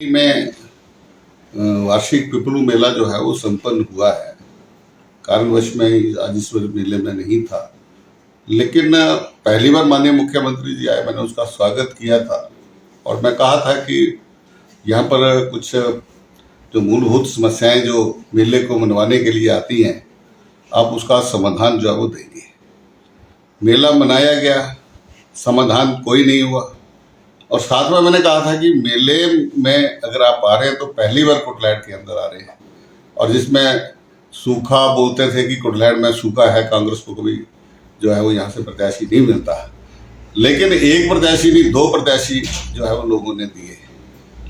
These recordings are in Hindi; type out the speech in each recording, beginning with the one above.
में वार्षिक पिपलू मेला जो है वो संपन्न हुआ है। कारणवश मैं आज इस मेले में नहीं था, लेकिन पहली बार माननीय मुख्यमंत्री जी आए, मैंने उसका स्वागत किया था और मैं कहा था कि यहाँ पर कुछ जो मूलभूत समस्याएं जो मेले को मनवाने के लिए आती हैं, आप उसका समाधान जो है वो देंगे। मेला मनाया गया, समाधान कोई नहीं हुआ। और साथ में मैंने कहा था कि मेले में अगर आप आ रहे हैं तो पहली बार कुटलैहड़ के अंदर आ रहे हैं, और जिसमें सूखा बोलते थे कि कुटलैहड़ में सूखा है, कांग्रेस को कभी जो है वो यहाँ से प्रत्याशी नहीं मिलता, लेकिन एक प्रत्याशी नहीं, दो प्रत्याशी जो है वो लोगों ने दिए।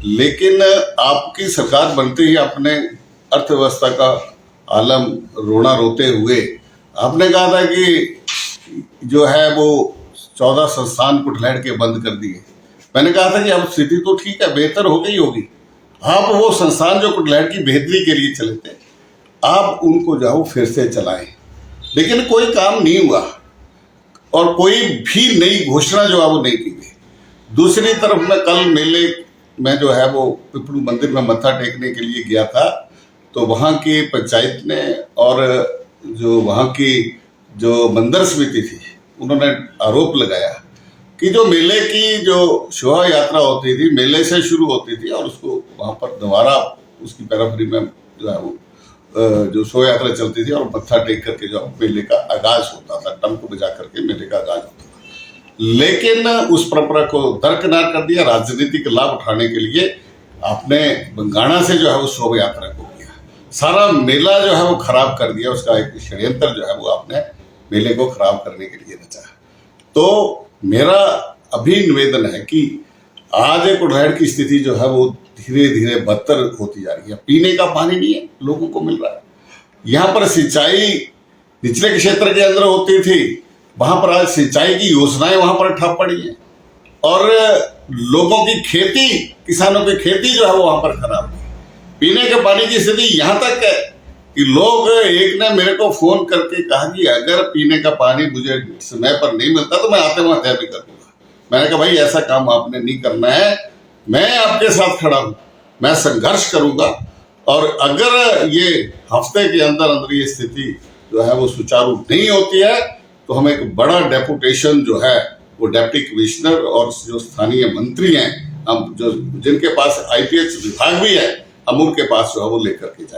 लेकिन आपकी सरकार बनते ही अपने अर्थव्यवस्था का आलम रोना रोते हुए आपने कहा था कि जो है वो 14 संस्थान कुटलैहड़ के बंद कर दिए। मैंने कहा था कि अब स्थिति तो ठीक है, बेहतर हो गई होगी, आप वो संस्थान जो कुटलैहड़ की बेहतरी के लिए चले थे, आप उनको जाओ फिर से चलाएं। लेकिन कोई काम नहीं हुआ और कोई भी नई घोषणा जो है वो नहीं की गई। दूसरी तरफ मैं कल मेले में जो है वो पिपलू मंदिर में मत्था टेकने के लिए गया था, तो वहाँ की पंचायत ने और जो वहाँ की जो मंदिर समिति थी, उन्होंने आरोप लगाया कि जो मेले की जो शोभा यात्रा होती थी, मेले से शुरू होती थी और उसको वहाँ पर दोबारा उसकी पैराफरी में जो है वो जो शोभा यात्रा चलती थी और मत्था टेक करके जो मेले का आगाज होता था, टंक बजा करके मेले का आगाज होता था। लेकिन उस परंपरा को दरकिनार कर दिया, राजनीतिक लाभ उठाने के लिए आपने बंगाणा से जो है वो शोभा यात्रा को किया, सारा मेला जो है वो खराब कर दिया। उसका एक षड्यंत्र जो है वो आपने मेले को खराब करने के लिए रचा। तो मेरा अभी निवेदन है कि आज कुटलैहड़ की स्थिति जो है वो धीरे धीरे बदतर होती जा रही है। पीने का पानी नहीं है, लोगों को मिल रहा है। यहाँ पर सिंचाई निचले क्षेत्र के अंदर होती थी, वहां पर आज सिंचाई की योजनाएं वहां पर ठप पड़ी हैं और लोगों की खेती, किसानों की खेती जो है वो वहां पर खराब है। पीने के पानी की स्थिति यहाँ तक है कि लोग, एक ने मेरे को फोन करके कहा कि अगर पीने का पानी मुझे समय पर नहीं मिलता तो मैं आते वहां हत्या भी कर दूंगा। मैंने कहा भाई ऐसा काम आपने नहीं करना है, मैं आपके साथ खड़ा हूं, मैं संघर्ष करूंगा और अगर ये हफ्ते के अंदर अंदर ये स्थिति जो है वो सुचारू नहीं होती है तो हम एक बड़ा डेपुटेशन जो है वो डिप्टी कमिश्नर और जो स्थानीय मंत्री हैं, हम जो जिनके पास IPS विभाग भी है, हम उनके पास जो है वो लेकर के जाए।